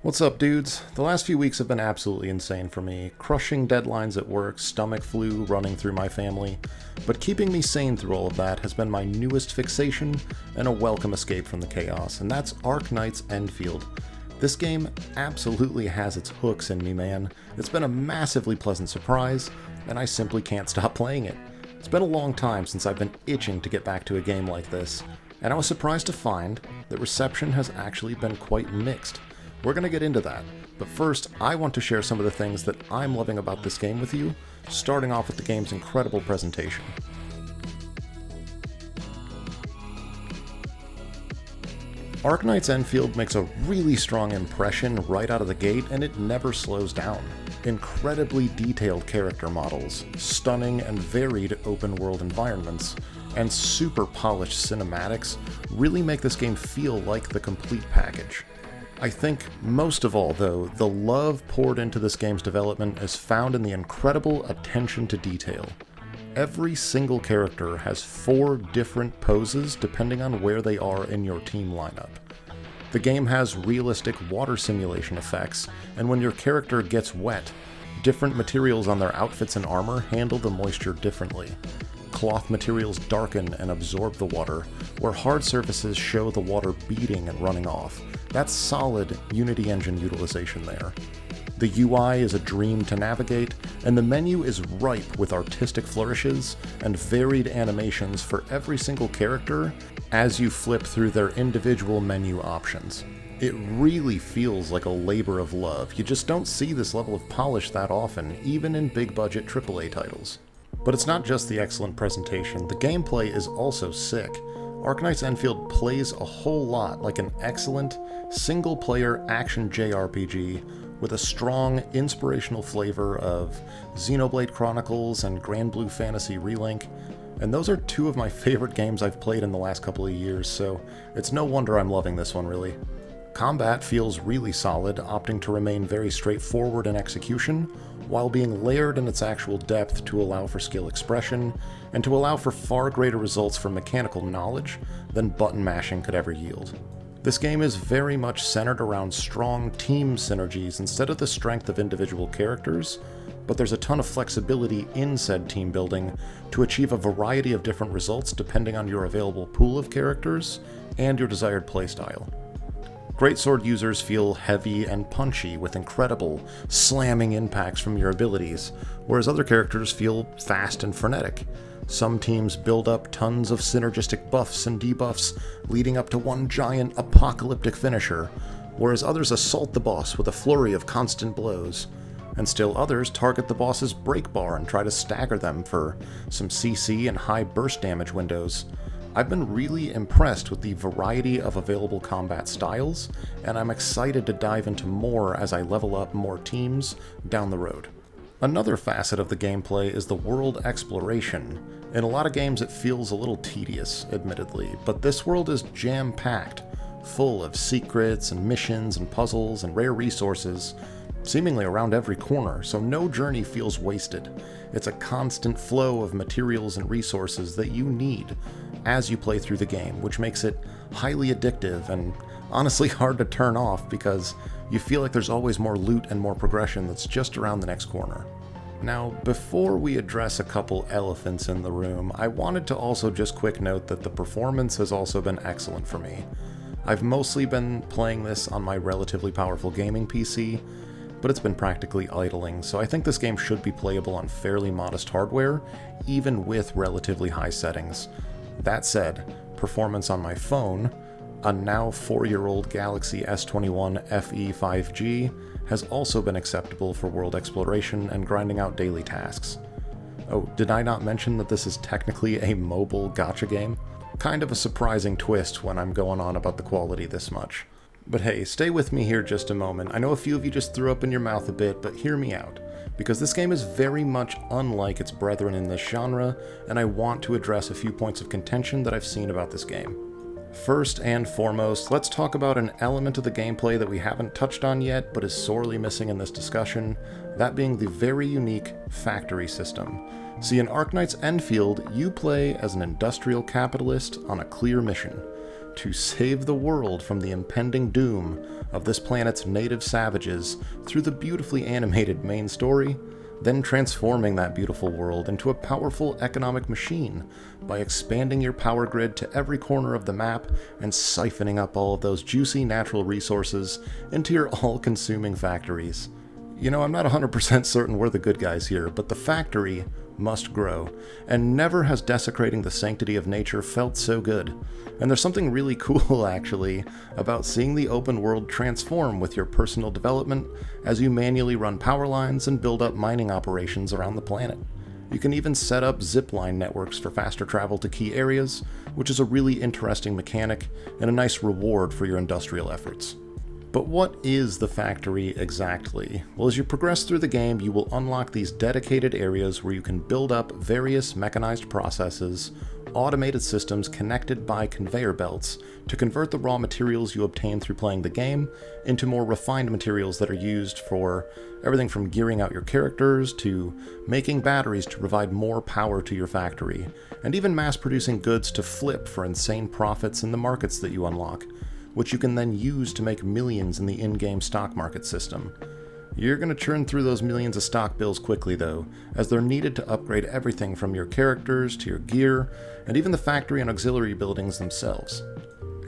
What's up, dudes? The last few weeks have been absolutely insane for me. Crushing deadlines at work, stomach flu running through my family. But keeping me sane through all of that has been my newest fixation and a welcome escape from the chaos, and that's Arknight's Enfield. This game absolutely has its hooks in me, man. It's been a massively pleasant surprise, and I simply can't stop playing it. It's been a long time since I've been itching to get back to a game like this, and I was surprised to find that reception has actually been quite mixed. We're going to get into that, but first I want to share some of the things that I'm loving about this game with you, starting off with the game's incredible presentation. Arknight's Enfield makes a really strong impression right out of the gate, and it never slows down. Incredibly detailed character models, stunning and varied open-world environments, and super polished cinematics really make this game feel like the complete package. I think, most of all though, the love poured into this game's development is found in the incredible attention to detail. Every single character has 4 different poses depending on where they are in your team lineup. The game has realistic water simulation effects, and when your character gets wet, different materials on their outfits and armor handle the moisture differently. Cloth materials darken and absorb the water, where hard surfaces show the water beading and running off. That's solid Unity Engine utilization there. The UI is a dream to navigate, and the menu is ripe with artistic flourishes and varied animations for every single character as you flip through their individual menu options. It really feels like a labor of love. You just don't see this level of polish that often, even in big-budget AAA titles. But it's not just the excellent presentation, the gameplay is also sick. Arknight's Enfield plays a whole lot like an excellent, single-player action JRPG with a strong, inspirational flavor of Xenoblade Chronicles and Grand Blue Fantasy Relink, and those are 2 of my favorite games I've played in the last couple of years, so it's no wonder I'm loving this one, really. Combat feels really solid, opting to remain very straightforward in execution, while being layered in its actual depth to allow for skill expression, and to allow for far greater results from mechanical knowledge than button mashing could ever yield. This game is very much centered around strong team synergies instead of the strength of individual characters, but there's a ton of flexibility in said team building to achieve a variety of different results depending on your available pool of characters and your desired playstyle. Greatsword users feel heavy and punchy with incredible, slamming impacts from your abilities, whereas other characters feel fast and frenetic. Some teams build up tons of synergistic buffs and debuffs, leading up to one giant apocalyptic finisher, whereas others assault the boss with a flurry of constant blows. And still others target the boss's break bar and try to stagger them for some CC and high burst damage windows. I've been really impressed with the variety of available combat styles, and I'm excited to dive into more as I level up more teams down the road. Another facet of the gameplay is the world exploration. In a lot of games it feels a little tedious, admittedly, but this world is jam-packed, full of secrets and missions and puzzles and rare resources, seemingly around every corner, so no journey feels wasted. It's a constant flow of materials and resources that you need as you play through the game, which makes it highly addictive and honestly hard to turn off because you feel like there's always more loot and more progression that's just around the next corner. Now, before we address a couple elephants in the room, I wanted to also just quick note that the performance has also been excellent for me. I've mostly been playing this on my relatively powerful gaming PC, but it's been practically idling, so I think this game should be playable on fairly modest hardware, even with relatively high settings. That said, performance on my phone, a now 4-year-old Galaxy S21 FE 5G, has also been acceptable for world exploration and grinding out daily tasks. Oh, did I not mention that this is technically a mobile gacha game? Kind of a surprising twist when I'm going on about the quality this much. But hey, stay with me here just a moment. I know a few of you just threw up in your mouth a bit, but hear me out, because this game is very much unlike its brethren in this genre, and I want to address a few points of contention that I've seen about this game. First and foremost, let's talk about an element of the gameplay that we haven't touched on yet, but is sorely missing in this discussion, that being the very unique factory system. See, in Arknight's Enfield, you play as an industrial capitalist on a clear mission. to save the world from the impending doom of this planet's native savages through the beautifully animated main story, then transforming that beautiful world into a powerful economic machine by expanding your power grid to every corner of the map and siphoning up all of those juicy natural resources into your all-consuming factories. You know, I'm not 100% certain we're the good guys here, but the factory must grow, and never has desecrating the sanctity of nature felt so good. And there's something really cool, actually, about seeing the open world transform with your personal development as you manually run power lines and build up mining operations around the planet. You can even set up zipline networks for faster travel to key areas, which is a really interesting mechanic and a nice reward for your industrial efforts. But what is the factory exactly? Well, as you progress through the game, you will unlock these dedicated areas where you can build up various mechanized processes, automated systems connected by conveyor belts to convert the raw materials you obtain through playing the game into more refined materials that are used for everything from gearing out your characters to making batteries to provide more power to your factory, and even mass-producing goods to flip for insane profits in the markets that you unlock, which you can then use to make millions in the in-game stock market system. You're going to churn through those millions of stock bills quickly though, as they're needed to upgrade everything from your characters to your gear, and even the factory and auxiliary buildings themselves.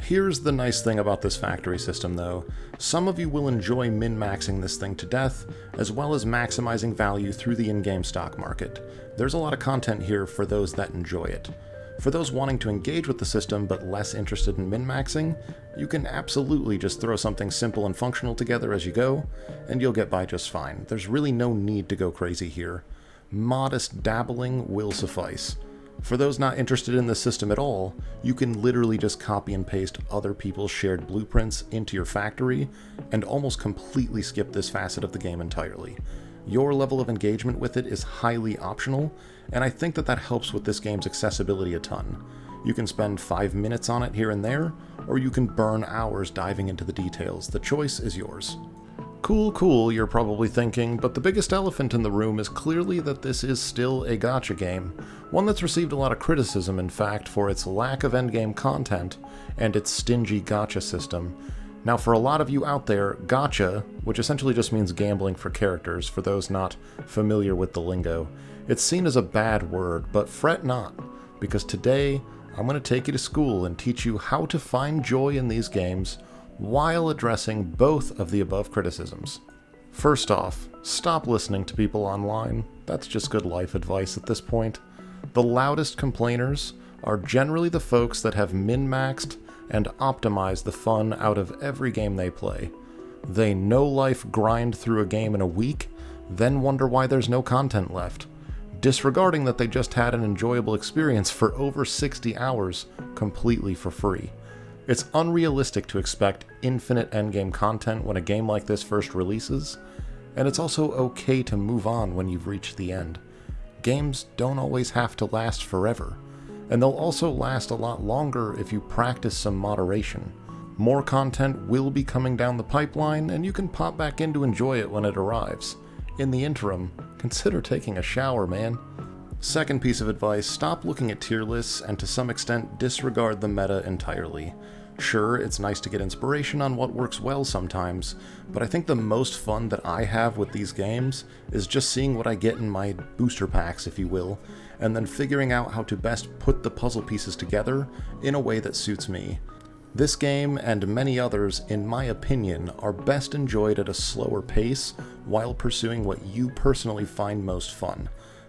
Here's the nice thing about this factory system though. Some of you will enjoy min-maxing this thing to death, as well as maximizing value through the in-game stock market. There's a lot of content here for those that enjoy it. For those wanting to engage with the system but less interested in min-maxing, you can absolutely just throw something simple and functional together as you go, and you'll get by just fine. There's really no need to go crazy here. Modest dabbling will suffice. For those not interested in the system at all, you can literally just copy and paste other people's shared blueprints into your factory, and almost completely skip this facet of the game entirely. Your level of engagement with it is highly optional, and I think that helps with this game's accessibility a ton. You can spend 5 minutes on it here and there, or you can burn hours diving into the details. The choice is yours. Cool, you're probably thinking, but the biggest elephant in the room is clearly that this is still a gacha game, one that's received a lot of criticism, in fact, for its lack of endgame content and its stingy gacha system. Now, for a lot of you out there, gacha, which essentially just means gambling for characters for those not familiar with the lingo, it's seen as a bad word, but fret not, because today I'm going to take you to school and teach you how to find joy in these games while addressing both of the above criticisms. First off, stop listening to people online. That's just good life advice at this point. The loudest complainers are generally the folks that have min-maxed and optimize the fun out of every game they play. They no-life grind through a game in a week, then wonder why there's no content left, disregarding that they just had an enjoyable experience for over 60 hours completely for free. It's unrealistic to expect infinite endgame content when a game like this first releases, and it's also okay to move on when you've reached the end. Games don't always have to last forever, and they'll also last a lot longer if you practice some moderation. More content will be coming down the pipeline, and you can pop back in to enjoy it when it arrives. In the interim, consider taking a shower, man. Second piece of advice, stop looking at tier lists and to some extent disregard the meta entirely. Sure, it's nice to get inspiration on what works well sometimes, but I think the most fun that I have with these games is just seeing what I get in my booster packs, if you will, and then figuring out how to best put the puzzle pieces together in a way that suits me. This game, and many others, in my opinion, are best enjoyed at a slower pace while pursuing what you personally find most fun,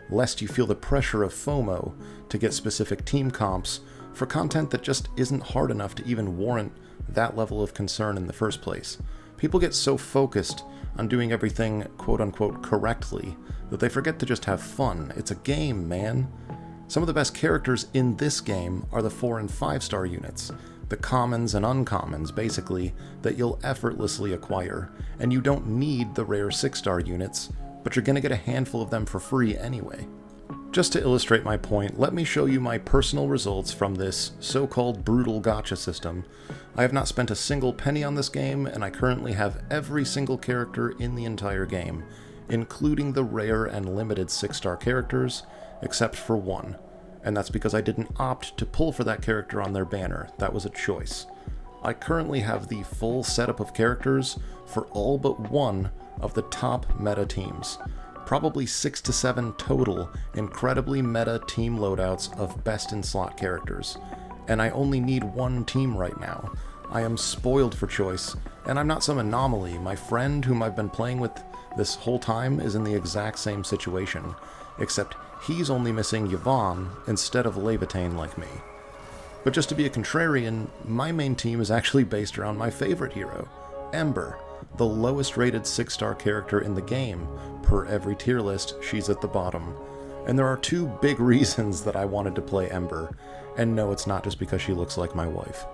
lest you feel the pressure of FOMO to get specific team comps for content that just isn't hard enough to even warrant that level of concern in the first place. People get so focused on doing everything quote-unquote correctly that they forget to just have fun. It's a game, man. Some of the best characters in this game are the 4 and 5 star units, the commons and uncommons, basically, that you'll effortlessly acquire, and you don't need the rare 6-star units, but you're gonna get a handful of them for free anyway. Just to illustrate my point, let me show you my personal results from this so-called brutal gacha system. I have not spent a single penny on this game, and I currently have every single character in the entire game, including the rare and limited 6-star characters, except for one. and that's because I didn't opt to pull for that character on their banner. That was a choice. I currently have the full setup of characters for all but one of the top meta teams. Probably 6 to 7 total incredibly meta team loadouts of best-in-slot characters. And I only need one team right now. I am spoiled for choice, and I'm not some anomaly. My friend whom I've been playing with this whole time is in the exact same situation, except he's only missing Yvonne instead of Levitain like me. But just to be a contrarian, my main team is actually based around my favorite hero, Ember, the lowest rated 6-star character in the game. Per every tier list, she's at the bottom. And there are 2 big reasons that I wanted to play Ember, and no, it's not just because she looks like my wife.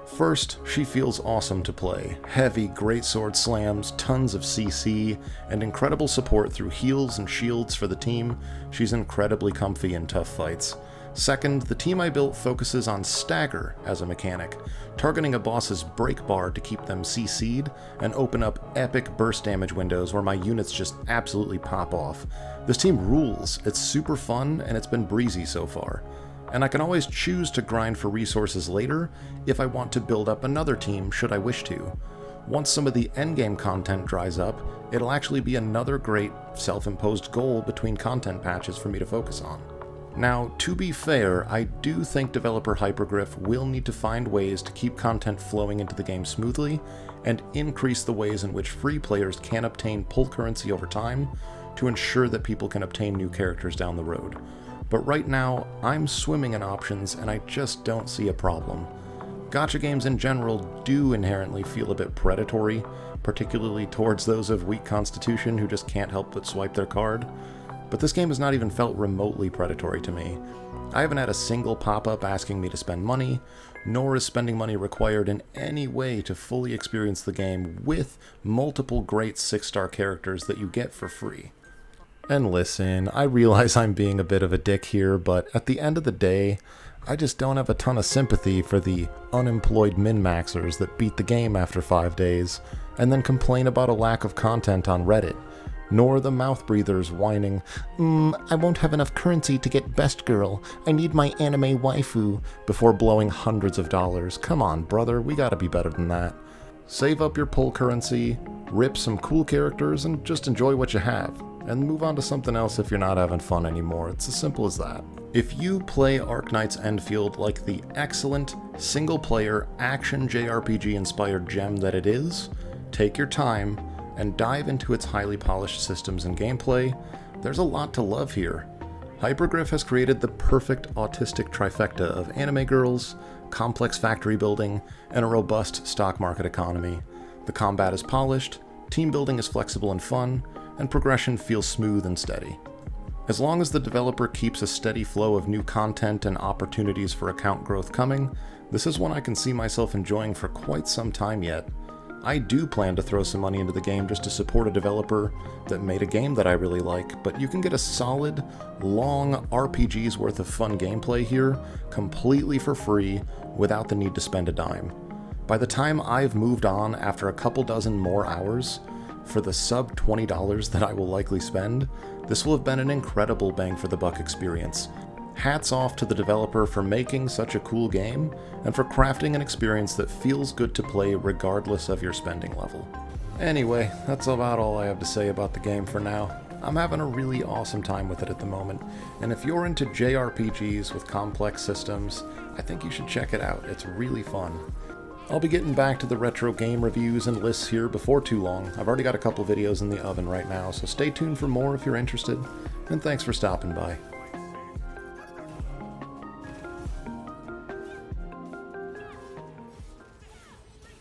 First, she feels awesome to play. Heavy greatsword slams, tons of CC, and incredible support through heals and shields for the team. She's incredibly comfy in tough fights. Second, the team I built focuses on stagger as a mechanic, targeting a boss's break bar to keep them CC'd and open up epic burst damage windows where my units just absolutely pop off. This team rules, it's super fun, and it's been breezy so far. And I can always choose to grind for resources later if I want to build up another team should I wish to. Once some of the endgame content dries up, it'll actually be another great self-imposed goal between content patches for me to focus on. Now, to be fair, I do think developer Hypergriff will need to find ways to keep content flowing into the game smoothly and increase the ways in which free players can obtain pull currency over time to ensure that people can obtain new characters down the road. But right now, I'm swimming in options and I just don't see a problem. Gacha games in general do inherently feel a bit predatory, particularly towards those of weak constitution who just can't help but swipe their card. But this game has not even felt remotely predatory to me. I haven't had a single pop-up asking me to spend money, nor is spending money required in any way to fully experience the game with multiple great 6-star characters that you get for free. And listen, I realize I'm being a bit of a dick here, but at the end of the day, I just don't have a ton of sympathy for the unemployed min-maxers that beat the game after 5 days, and then complain about a lack of content on Reddit, nor the mouth breathers whining, I won't have enough currency to get Best Girl, I need my anime waifu, before blowing hundreds of dollars. Come on, brother, we gotta be better than that. Save up your pull currency, rip some cool characters, and just enjoy what you have. And move on to something else if you're not having fun anymore. It's as simple as that. If you play Arknight's Endfield like the excellent, single-player, action JRPG-inspired gem that it is, take your time and dive into its highly polished systems and gameplay. There's a lot to love here. Hypergriff has created the perfect autistic trifecta of anime girls, complex factory building, and a robust stock market economy. The combat is polished, team building is flexible and fun, and progression feels smooth and steady. As long as the developer keeps a steady flow of new content and opportunities for account growth coming, this is one I can see myself enjoying for quite some time yet. I do plan to throw some money into the game just to support a developer that made a game that I really like, but you can get a solid, long RPG's worth of fun gameplay here, completely for free, without the need to spend a dime. By the time I've moved on after a couple dozen more hours, for the sub $20 that I will likely spend, this will have been an incredible bang for the buck experience. Hats off to the developer for making such a cool game, and for crafting an experience that feels good to play regardless of your spending level. Anyway, that's about all I have to say about the game for now. I'm having a really awesome time with it at the moment, and if you're into JRPGs with complex systems, I think you should check it out. It's really fun. I'll be getting back to the retro game reviews and lists here before too long. I've already got a couple videos in the oven right now, so stay tuned for more if you're interested, and thanks for stopping by.